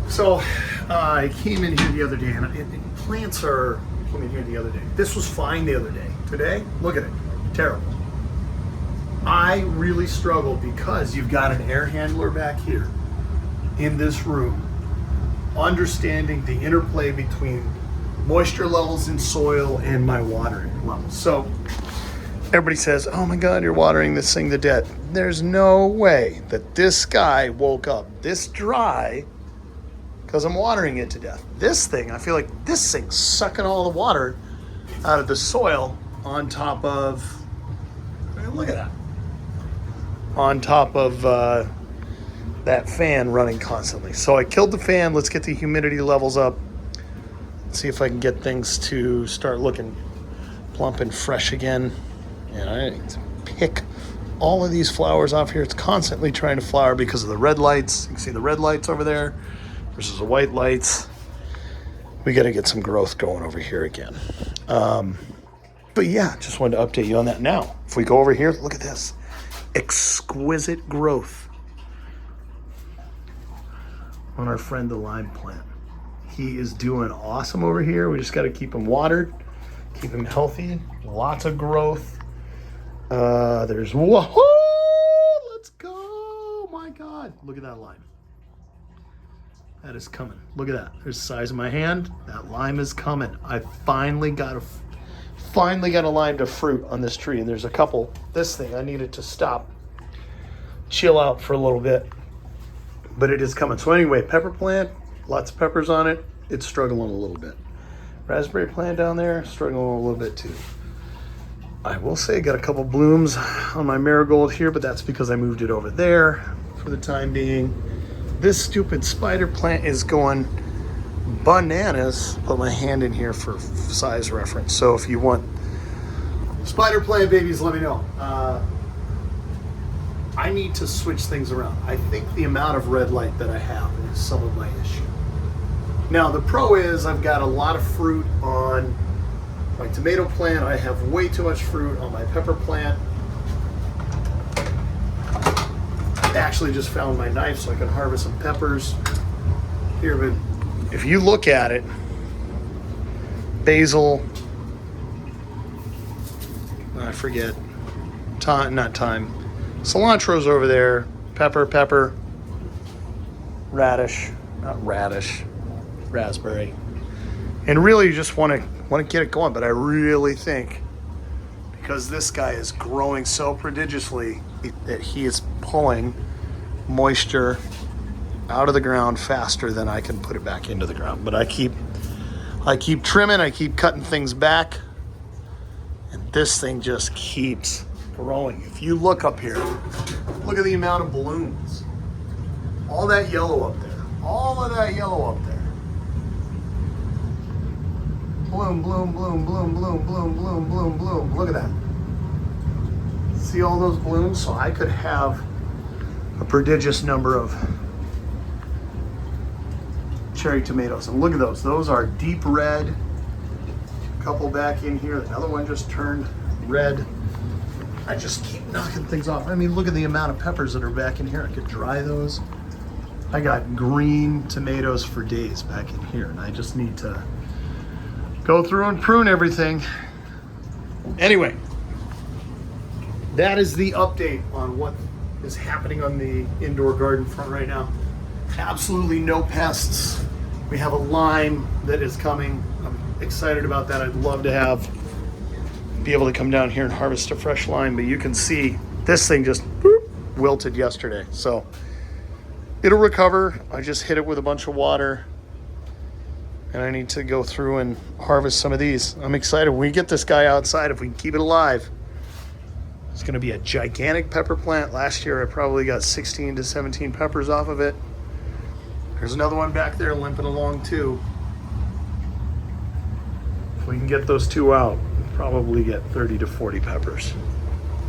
So I came in here the other day, and plants are came in here the other day. This was fine the other day. Today, look at it, terrible. I really struggle because you've got an air handler back here in this room, understanding the interplay between moisture levels in soil and my watering levels. So everybody says, oh my God, you're watering this thing to death. There's no way that this guy woke up this dry because I'm watering it to death. This thing, I feel like this thing's sucking all the water out of the soil on top of, look at that, on top of that fan running constantly. So I killed the fan. Let's get the humidity levels up. See if I can get things to start looking plump and fresh again. And I pick all of these flowers off here. It's constantly trying to flower because of the red lights. You can see the red lights over there versus the white lights. We got to get some growth going over here again. But yeah, just wanted to update you on that. Now, if we go over here, look at this. Exquisite growth on our friend the lime plant. He is doing awesome over here. We just got to keep him watered, keep him healthy. Lots of growth. There's, whoa, let's go. My God, look at that lime. That is coming. Look at that. There's the size of my hand. That lime is coming. I finally got a lime to fruit on this tree, and there's a couple. This thing, I needed to stop, chill out for a little bit, but it is coming. So anyway, pepper plant, lots of peppers on it. It's struggling a little bit. Raspberry plant down there, struggling a little bit too. I will say I got a couple blooms on my marigold here, but that's because I moved it over there for the time being. This stupid spider plant is going bananas. Put my hand in here for size reference. So if you want spider plant babies, let me know. I need to switch things around. I think the amount of red light that I have is some of my issue. Now the pro is I've got a lot of fruit on my tomato plant. I have way too much fruit on my pepper plant. I actually just found my knife so I can harvest some peppers here, but if you look at it, basil, I forget, not thyme, cilantro's over there, pepper, radish, not radish, raspberry, and really you just want to get it going. But I really think because this guy is growing so prodigiously that he is pulling moisture out of the ground faster than I can put it back into the ground. But I keep trimming, I keep cutting things back, and this thing just keeps growing. If you look up here, look at the amount of blooms. All that yellow up there. All of that yellow up there. Bloom, bloom, bloom, bloom, bloom, bloom, bloom, bloom, bloom. Look at that. See all those blooms? So I could have a prodigious number of cherry tomatoes. And look at those. Those are deep red. A couple back in here. Another one just turned red. I just keep knocking things off. I mean, look at the amount of peppers that are back in here. I could dry those. I got green tomatoes for days back in here, and I just need to go through and prune everything. Anyway, that is the update on what is happening on the indoor garden front right now. Absolutely no pests. We have a lime that is coming. I'm excited about that. I'd love to be able to come down here and harvest a fresh lime, but you can see this thing just wilted yesterday. So it'll recover. I just hit it with a bunch of water, and I need to go through and harvest some of these. I'm excited. When we get this guy outside, if we can keep it alive, it's going to be a gigantic pepper plant. Last year, I probably got 16 to 17 peppers off of it. There's another one back there limping along too. If we can get those two out, we'll probably get 30 to 40 peppers.